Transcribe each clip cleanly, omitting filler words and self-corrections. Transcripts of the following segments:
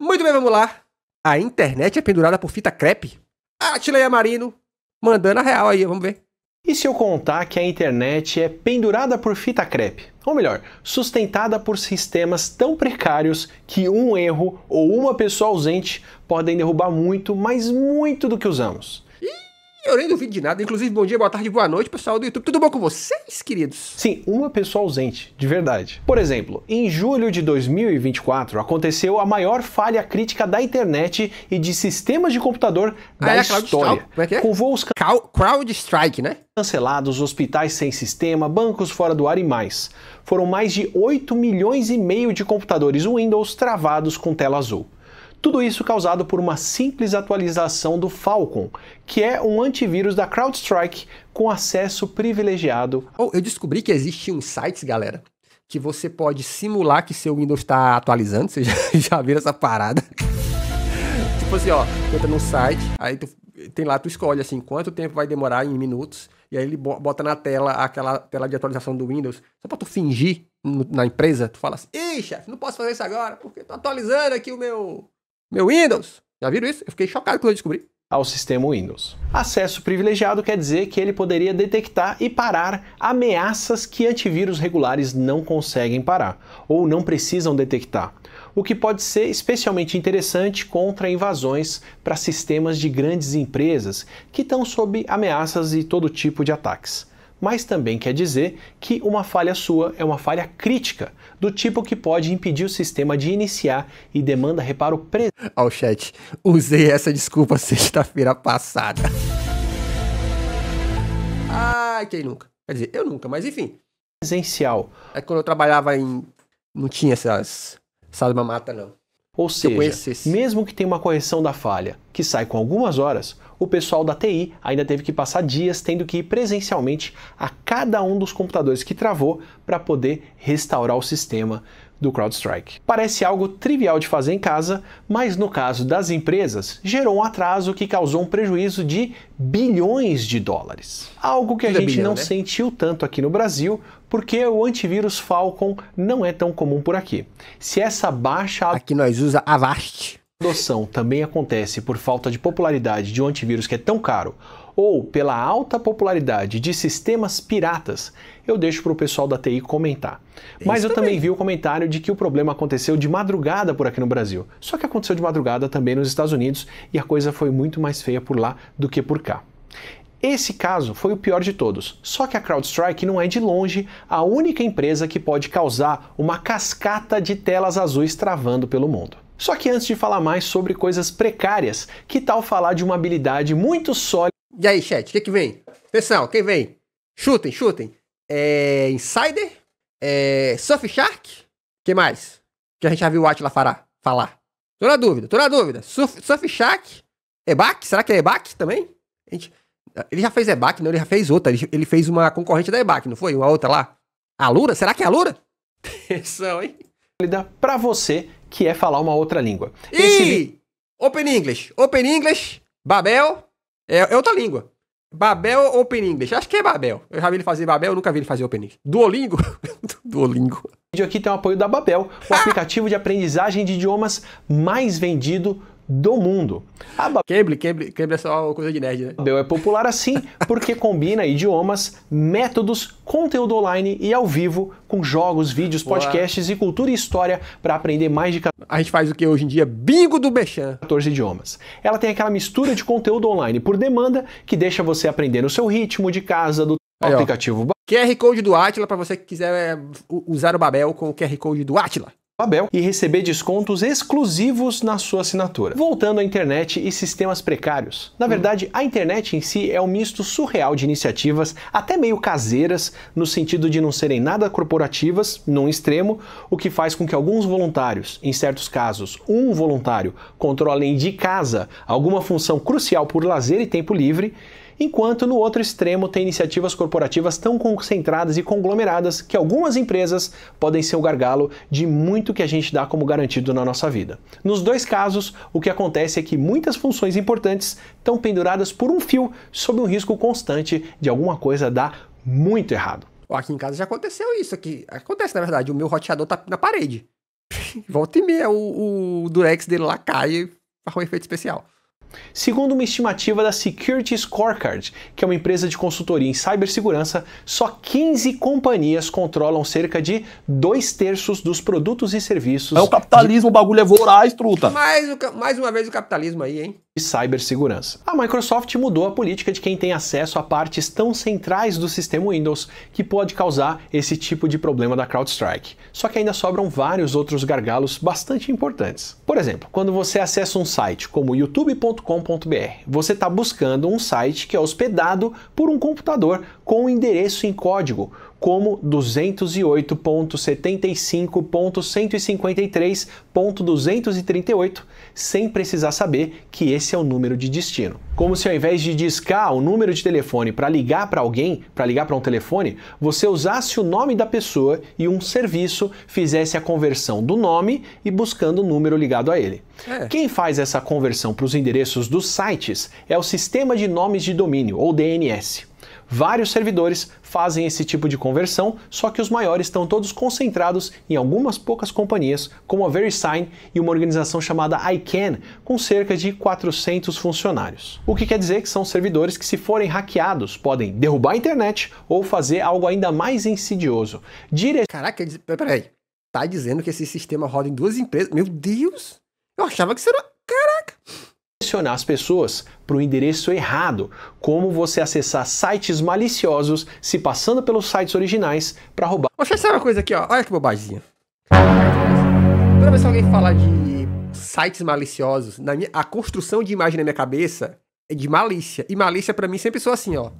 Muito bem, vamos lá. A internet é pendurada por fita crepe? Atileia Marino, mandando a real aí, vamos ver. E se eu contar que a internet é pendurada por fita crepe? Ou melhor, sustentada por sistemas tão precários que um erro ou uma pessoa ausente podem derrubar muito, mas muito do que usamos. Eu nem duvido de nada. Inclusive, bom dia, boa tarde, boa noite, pessoal do YouTube. Tudo bom com vocês, queridos? Sim, uma pessoa ausente, de verdade. Por exemplo, em julho de 2024, aconteceu a maior falha crítica da internet e de sistemas de computador da história. Como é que é? Com voos CrowdStrike, né? cancelados, hospitais sem sistema, bancos fora do ar e mais. Foram mais de 8 milhões e meio de computadores Windows travados com tela azul. Tudo isso causado por uma simples atualização do Falcon, que é um antivírus da CrowdStrike com acesso privilegiado. Eu descobri que existem uns sites, galera, que você pode simular que seu Windows está atualizando. Você já viram essa parada? Tipo assim, ó, tu entra no site, aí tem lá, tu escolhe assim, quanto tempo vai demorar em minutos, e aí ele bota na tela aquela tela de atualização do Windows, só pra tu fingir na empresa, tu fala assim, ih, chefe, não posso fazer isso agora, porque tô atualizando aqui o meu Windows. Já viram isso? Eu fiquei chocado quando eu descobri. Ao sistema Windows. Acesso privilegiado quer dizer que ele poderia detectar e parar ameaças que antivírus regulares não conseguem parar, ou não precisam detectar, o que pode ser especialmente interessante contra invasões para sistemas de grandes empresas que estão sob ameaças e todo tipo de ataques. Mas também quer dizer que uma falha sua é uma falha crítica, do tipo que pode impedir o sistema de iniciar e demanda reparo Ó, chat, usei essa desculpa sexta-feira passada. Ai, quem nunca? Quer dizer, eu nunca, mas enfim. presencial. É quando eu trabalhava não tinha essas mamata, não. Ou seja, mesmo que tenha uma correção da falha que sai com algumas horas, o pessoal da TI ainda teve que passar dias tendo que ir presencialmente a cada um dos computadores que travou para poder restaurar o sistema do CrowdStrike. Parece algo trivial de fazer em casa, mas no caso das empresas, gerou um atraso que causou um prejuízo de bilhões de dólares. Algo que a gente não sentiu tanto aqui no Brasil, porque o antivírus Falcon não é tão comum por aqui. Se essa baixa aqui nós usa Avast. adoção também acontece por falta de popularidade de um antivírus que é tão caro, ou pela alta popularidade de sistemas piratas, eu deixo para o pessoal da TI comentar. Mas eu também vi o comentário de que o problema aconteceu de madrugada por aqui no Brasil. Só que aconteceu de madrugada também nos Estados Unidos e a coisa foi muito mais feia por lá do que por cá. Esse caso foi o pior de todos, só que a CrowdStrike não é de longe a única empresa que pode causar uma cascata de telas azuis travando pelo mundo. Só que antes de falar mais sobre coisas precárias, que tal falar de uma habilidade muito sólida? E aí, chat, o que vem? Atenção, quem vem? Chutem. Insider? Surfshark? Que mais? Que a gente já viu o Atila falar. Tô na dúvida. Surfshark? EBAC? Será que é EBAC também? Ele já fez EBAC, não? Ele já fez outra. Ele fez uma concorrente da EBAC, não foi? Uma outra lá. A Lura? Será que é a Lura? Atenção, hein? Para você que é falar uma outra língua. Open English, Babel, é outra língua. Babel Open English, acho que é Babel. Eu já vi ele fazer Babel, eu nunca vi ele fazer Open English. Duolingo. O vídeo aqui tem o apoio da Babel, o aplicativo de aprendizagem de idiomas mais vendido do mundo. A Cable é só coisa de nerd, né? Babel é popular assim porque combina idiomas, métodos, conteúdo online e ao vivo com jogos, vídeos, podcasts e cultura e história para aprender mais de... A gente faz o que hoje em dia? Bingo do Bechan. 14 idiomas. Ela tem aquela mistura de conteúdo online por demanda que deixa você aprender no seu ritmo, de casa, do aplicativo QR Code do Atila para você que quiser usar o Babel com o QR Code do Atila. Babel e receber descontos exclusivos na sua assinatura. Voltando à internet e sistemas precários. Na verdade, a internet em si é um misto surreal de iniciativas, até meio caseiras, no sentido de não serem nada corporativas, num extremo, o que faz com que alguns voluntários, em certos casos, um voluntário, controlem de casa alguma função crucial por lazer e tempo livre, enquanto no outro extremo tem iniciativas corporativas tão concentradas e conglomeradas que algumas empresas podem ser o gargalo de muito que a gente dá como garantido na nossa vida. Nos dois casos, o que acontece é que muitas funções importantes estão penduradas por um fio sob um risco constante de alguma coisa dar muito errado. Aqui em casa já aconteceu isso aqui. Acontece, na verdade, o meu roteador tá na parede. Volta e meia, o Durex dele lá cai e faz um efeito especial. Segundo uma estimativa da Security Scorecard, que é uma empresa de consultoria em cibersegurança, só 15 companhias controlam cerca de 2/3 dos produtos e serviços. É o capitalismo, o bagulho é voraz, truta. Mais uma vez o capitalismo aí, hein? De cibersegurança. A Microsoft mudou a política de quem tem acesso a partes tão centrais do sistema Windows que pode causar esse tipo de problema da CrowdStrike. Só que ainda sobram vários outros gargalos bastante importantes. Por exemplo, quando você acessa um site como youtube.com.br, você está buscando um site que é hospedado por um computador com um endereço em código, como 208.75.153.238, sem precisar saber que esse é o número de destino. Como se ao invés de discar o número de telefone para ligar para alguém, para ligar para um telefone, você usasse o nome da pessoa e um serviço fizesse a conversão do nome e buscando o número ligado a ele. Quem faz essa conversão para os endereços dos sites é o Sistema de Nomes de Domínio, ou DNS. Vários servidores fazem esse tipo de conversão, só que os maiores estão todos concentrados em algumas poucas companhias, como a VeriSign e uma organização chamada ICANN, com cerca de 400 funcionários. O que quer dizer que são servidores que, se forem hackeados, podem derrubar a internet ou fazer algo ainda mais insidioso. Caraca, peraí. Tá dizendo que esse sistema roda em 2 empresas? Meu Deus! Eu achava que isso era... Caraca! Direcionar as pessoas para o endereço errado, como você acessar sites maliciosos se passando pelos sites originais para roubar. Deixa eu saber uma coisa aqui, ó. Olha que bobagemzinha. Toda vez que alguém fala de sites maliciosos, a construção de imagem na minha cabeça é de malícia. E malícia pra mim sempre soa assim, ó.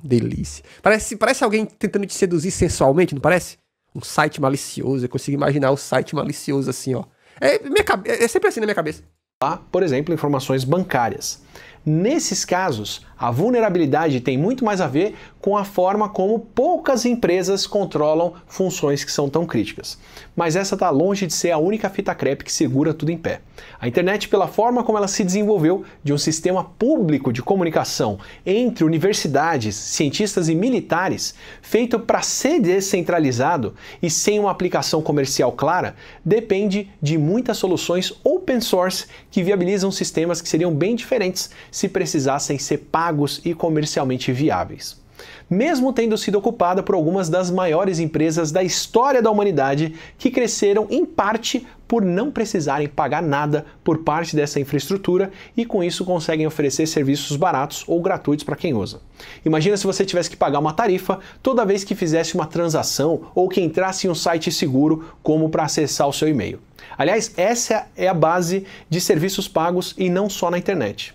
Delícia. Parece alguém tentando te seduzir sensualmente, não parece? Um site malicioso. Eu consigo imaginar um site malicioso assim, ó. É sempre assim na minha cabeça. Por exemplo, informações bancárias. Nesses casos, a vulnerabilidade tem muito mais a ver com a forma como poucas empresas controlam funções que são tão críticas. Mas essa está longe de ser a única fita crepe que segura tudo em pé. A internet, pela forma como ela se desenvolveu de um sistema público de comunicação entre universidades, cientistas e militares, feito para ser descentralizado e sem uma aplicação comercial clara, depende de muitas soluções open source que viabilizam sistemas que seriam bem diferentes se precisassem ser pagos e comercialmente viáveis. Mesmo tendo sido ocupada por algumas das maiores empresas da história da humanidade, que cresceram em parte por não precisarem pagar nada por parte dessa infraestrutura e com isso conseguem oferecer serviços baratos ou gratuitos para quem usa. Imagina se você tivesse que pagar uma tarifa toda vez que fizesse uma transação ou que entrasse em um site seguro como para acessar o seu e-mail. Aliás, essa é a base de serviços pagos e não só na internet.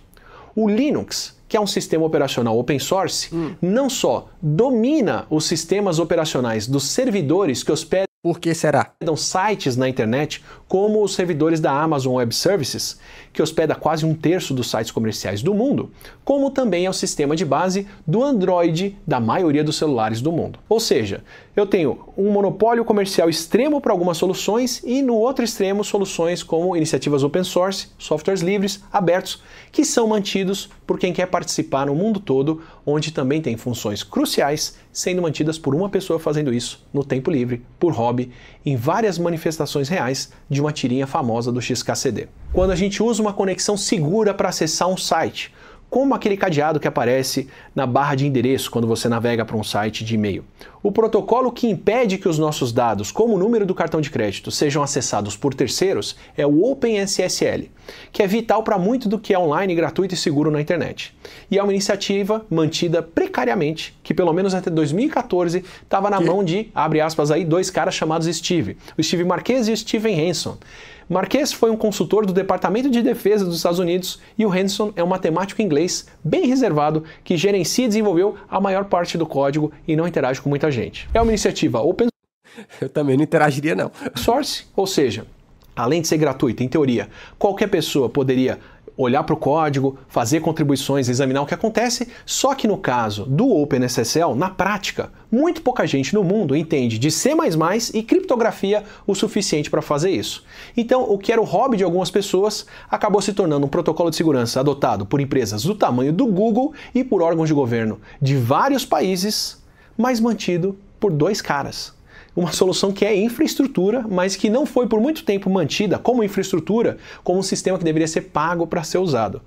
O Linux, que é um sistema operacional open source, não só domina os sistemas operacionais dos servidores que hospedam Por que será? sites na internet, como os servidores da Amazon Web Services, que hospeda quase 1/3 dos sites comerciais do mundo, como também é o sistema de base do Android da maioria dos celulares do mundo. Ou seja, eu tenho um monopólio comercial extremo para algumas soluções e no outro extremo soluções como iniciativas open source, softwares livres, abertos, que são mantidos por quem quer participar no mundo todo, onde também tem funções cruciais sendo mantidas por uma pessoa fazendo isso no tempo livre, por hobby, em várias manifestações reais de uma tirinha famosa do XKCD. Quando a gente usa uma conexão segura para acessar um site, como aquele cadeado que aparece na barra de endereço quando você navega para um site de e-mail. O protocolo que impede que os nossos dados, como o número do cartão de crédito, sejam acessados por terceiros é o OpenSSL, que é vital para muito do que é online, gratuito e seguro na internet. E é uma iniciativa mantida precariamente, que pelo menos até 2014 estava na mão de, abre aspas aí, 2 caras chamados Steve, o Steve Marques e o Steven Hanson. Marques foi um consultor do Departamento de Defesa dos Estados Unidos e o Hanson é um matemático inglês bem reservado que gerencia e desenvolveu a maior parte do código e não interage com muita gente. É uma iniciativa open Eu também não interagiria, não. source, ou seja, além de ser gratuita, em teoria, qualquer pessoa poderia olhar para o código, fazer contribuições, examinar o que acontece, só que no caso do OpenSSL, na prática, muito pouca gente no mundo entende de C++ e criptografia o suficiente para fazer isso. Então, o que era o hobby de algumas pessoas acabou se tornando um protocolo de segurança adotado por empresas do tamanho do Google e por órgãos de governo de vários países, mas mantido por 2 caras. uma solução que é infraestrutura, mas que não foi por muito tempo mantida como infraestrutura, como um sistema que deveria ser pago para ser usado.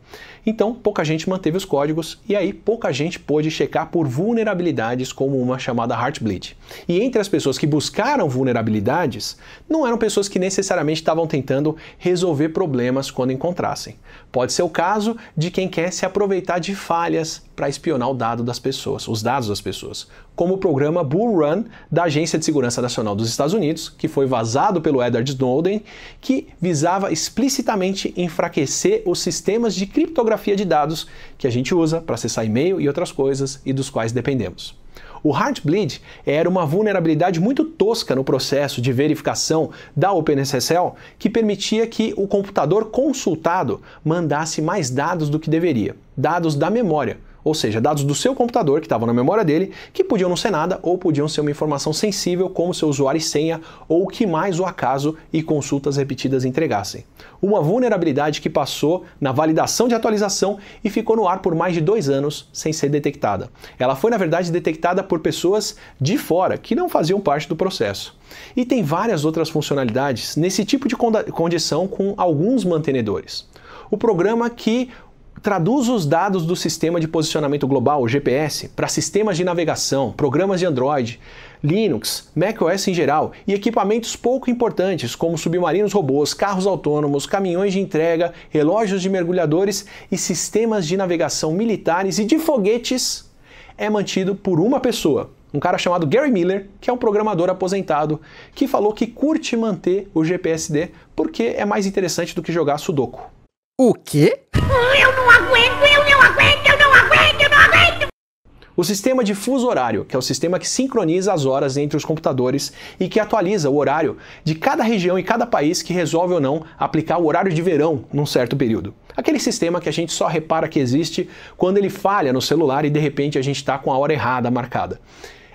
Então, pouca gente manteve os códigos e aí pouca gente pôde checar por vulnerabilidades como uma chamada Heartbleed. E entre as pessoas que buscaram vulnerabilidades, não eram pessoas que necessariamente estavam tentando resolver problemas quando encontrassem. Pode ser o caso de quem quer se aproveitar de falhas para espionar o dado das pessoas, os dados das pessoas, como o programa Bull Run da Agência de Segurança Nacional dos Estados Unidos, que foi vazado pelo Edward Snowden, que visava explicitamente enfraquecer os sistemas de criptografia de dados que a gente usa para acessar e-mail e outras coisas e dos quais dependemos. O Heartbleed era uma vulnerabilidade muito tosca no processo de verificação da OpenSSL que permitia que o computador consultado mandasse mais dados do que deveria, dados da memória, ou seja, dados do seu computador que estavam na memória dele, que podiam não ser nada ou podiam ser uma informação sensível como seu usuário e senha ou o que mais o acaso e consultas repetidas entregassem. Uma vulnerabilidade que passou na validação de atualização e ficou no ar por mais de 2 anos sem ser detectada. Ela foi, na verdade, detectada por pessoas de fora, que não faziam parte do processo. E tem várias outras funcionalidades nesse tipo de condição com alguns mantenedores. O programa que traduz os dados do Sistema de Posicionamento Global, o GPS, para sistemas de navegação, programas de Android, Linux, macOS em geral e equipamentos pouco importantes como submarinos robôs, carros autônomos, caminhões de entrega, relógios de mergulhadores e sistemas de navegação militares e de foguetes, é mantido por uma pessoa, um cara chamado Gary Miller, que é um programador aposentado, que falou que curte manter o GPSD porque é mais interessante do que jogar Sudoku. O quê? Eu não aguento, eu não aguento, eu não aguento, eu não aguento! O sistema de fuso horário, que é o sistema que sincroniza as horas entre os computadores e que atualiza o horário de cada região e cada país que resolve ou não aplicar o horário de verão num certo período. Aquele sistema que a gente só repara que existe quando ele falha no celular e de repente a gente está com a hora errada marcada.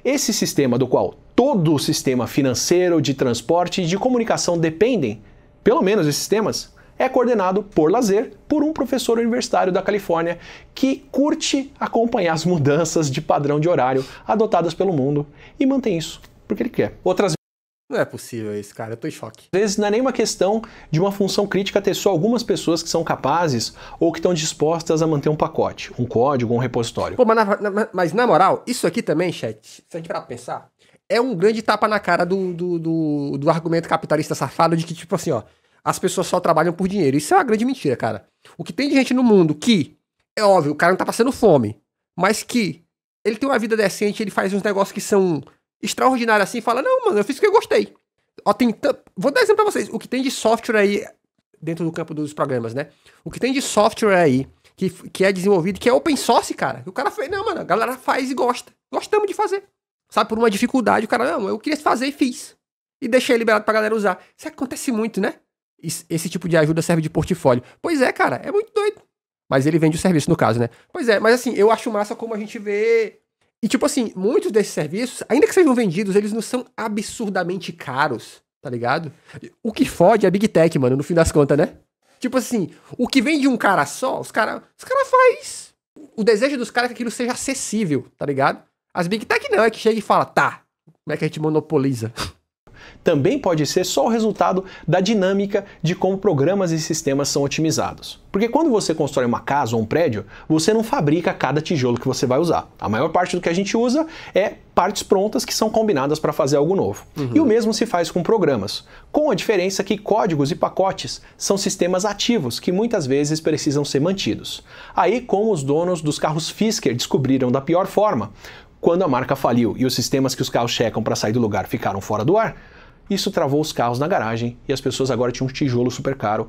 Esse sistema do qual todo o sistema financeiro, de transporte e de comunicação dependem, pelo menos esses sistemas, é coordenado por lazer por um professor universitário da Califórnia que curte acompanhar as mudanças de padrão de horário adotadas pelo mundo e mantém isso porque ele quer. Outras Não é possível isso, cara. Eu tô em choque. vezes não é nem uma questão de uma função crítica ter só algumas pessoas que são capazes ou que estão dispostas a manter um pacote, um código, um repositório. Pô, mas na moral, isso aqui também, chat, se a gente parar pra pensar, é um grande tapa na cara do argumento capitalista safado de que, tipo assim, ó, as pessoas só trabalham por dinheiro. Isso é uma grande mentira, cara. O que tem de gente no mundo que, é óbvio, o cara não tá passando fome, mas que ele tem uma vida decente, ele faz uns negócios que são extraordinários assim e fala, não, mano, eu fiz o que eu gostei. Ó, vou dar exemplo pra vocês. O que tem de software aí, dentro do campo dos programas, né? O que tem de software aí, que é desenvolvido, que é open source, cara. O cara fez, não, mano, a galera faz e gosta. Gostamos de fazer. Sabe, por uma dificuldade, o cara, não, eu queria fazer e fiz. E deixei liberado pra galera usar. Isso acontece muito, né? Esse tipo de ajuda serve de portfólio. Pois é, cara, é muito doido. Mas ele vende o serviço, no caso, né? Pois é, mas assim, eu acho massa como a gente vê... E tipo assim, muitos desses serviços, ainda que sejam vendidos, eles não são absurdamente caros, tá ligado? O que fode é a Big Tech, mano, no fim das contas, né? Tipo assim, o que vem de um cara só, os cara faz... O desejo dos caras é que aquilo seja acessível, tá ligado? As Big Tech não, é que chega e fala, tá, como é que a gente monopoliza? Também pode ser só o resultado da dinâmica de como programas e sistemas são otimizados. Porque quando você constrói uma casa ou um prédio, você não fabrica cada tijolo que você vai usar. A maior parte do que a gente usa é partes prontas que são combinadas para fazer algo novo. E o mesmo se faz com programas, com a diferença que códigos e pacotes são sistemas ativos que muitas vezes precisam ser mantidos. Aí, como os donos dos carros Fisker descobriram da pior forma, quando a marca faliu e os sistemas que os carros checam para sair do lugar ficaram fora do ar, isso travou os carros na garagem e as pessoas agora tinham um tijolo super caro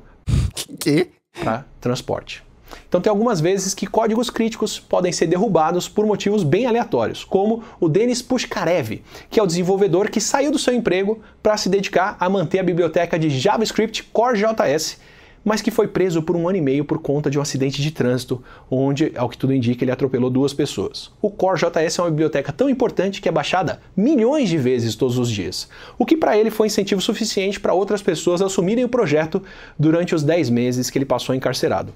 para transporte. Então tem algumas vezes que códigos críticos podem ser derrubados por motivos bem aleatórios, como o Denis Pushkarev, que é o desenvolvedor que saiu do seu emprego para se dedicar a manter a biblioteca de JavaScript CoreJS mas que foi preso por 1 ano e meio por conta de um acidente de trânsito, onde, ao que tudo indica, ele atropelou 2 pessoas. O Core JS é uma biblioteca tão importante que é baixada milhões de vezes todos os dias, o que para ele foi incentivo suficiente para outras pessoas assumirem o projeto durante os 10 meses que ele passou encarcerado.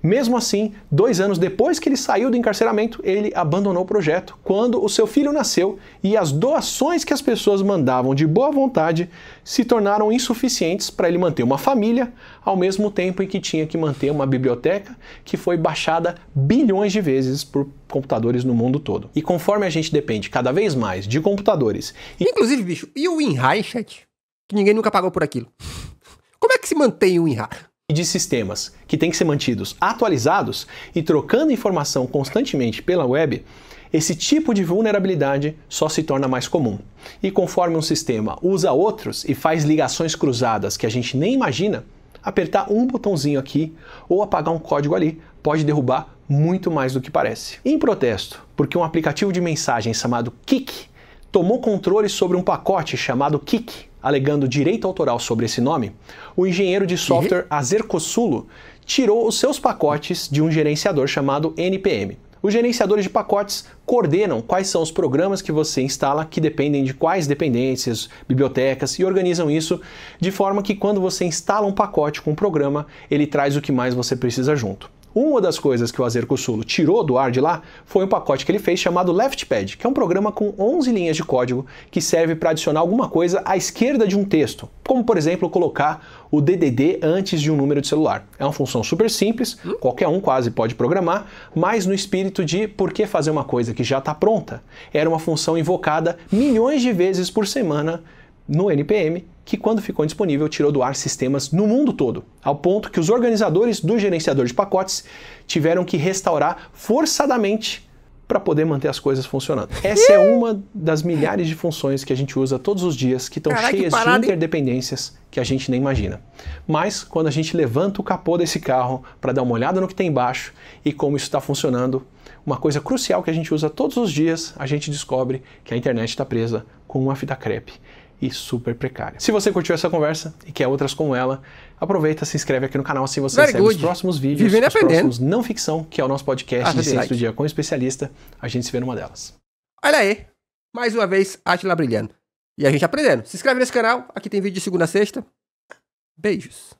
Mesmo assim, 2 anos depois que ele saiu do encarceramento, ele abandonou o projeto quando o seu filho nasceu e as doações que as pessoas mandavam de boa vontade se tornaram insuficientes para ele manter uma família, ao mesmo tempo em que tinha que manter uma biblioteca que foi baixada bilhões de vezes por computadores no mundo todo. E conforme a gente depende cada vez mais de computadores... Inclusive, bicho, e o WinRAR, chat? Que ninguém nunca pagou por aquilo. Como é que se mantém o WinRAR? De sistemas que têm que ser mantidos atualizados e trocando informação constantemente pela web, esse tipo de vulnerabilidade só se torna mais comum. E conforme um sistema usa outros e faz ligações cruzadas que a gente nem imagina, apertar um botãozinho aqui ou apagar um código ali pode derrubar muito mais do que parece. Em protesto, porque um aplicativo de mensagem chamado Kik tomou controle sobre um pacote chamado Kik, alegando direito autoral sobre esse nome, o engenheiro de software Azer Kosulo tirou os seus pacotes de um gerenciador chamado NPM. Os gerenciadores de pacotes coordenam quais são os programas que você instala que dependem de quais dependências, bibliotecas e organizam isso de forma que quando você instala um pacote com um programa, ele traz o que mais você precisa junto. Uma das coisas que o Azer Kosulo tirou do ar de lá foi um pacote que ele fez chamado Leftpad, que é um programa com 11 linhas de código que serve para adicionar alguma coisa à esquerda de um texto, como por exemplo colocar o DDD antes de um número de celular. É uma função super simples, qualquer um quase pode programar, mas no espírito de por que fazer uma coisa que já está pronta? Era uma função invocada milhões de vezes por semana no NPM, que quando ficou disponível tirou do ar sistemas no mundo todo, ao ponto que os organizadores do gerenciador de pacotes tiveram que restaurar forçadamente para poder manter as coisas funcionando. Essa é uma das milhares de funções que a gente usa todos os dias, que estão cheias de interdependências que a gente nem imagina. Mas quando a gente levanta o capô desse carro para dar uma olhada no que tem embaixo e como isso está funcionando, uma coisa crucial que a gente usa todos os dias, a gente descobre que a internet está presa com uma fita crepe e super precária. Se você curtiu essa conversa e quer outras como ela, aproveita, se inscreve aqui no canal, assim você recebe os próximos vídeos, os próximos Não Ficção, que é o nosso podcast de Ciência do Dia com especialista. A gente se vê numa delas. Olha aí, mais uma vez, Átila brilhando. E a gente aprendendo. Se inscreve nesse canal, aqui tem vídeo de segunda a sexta. Beijos.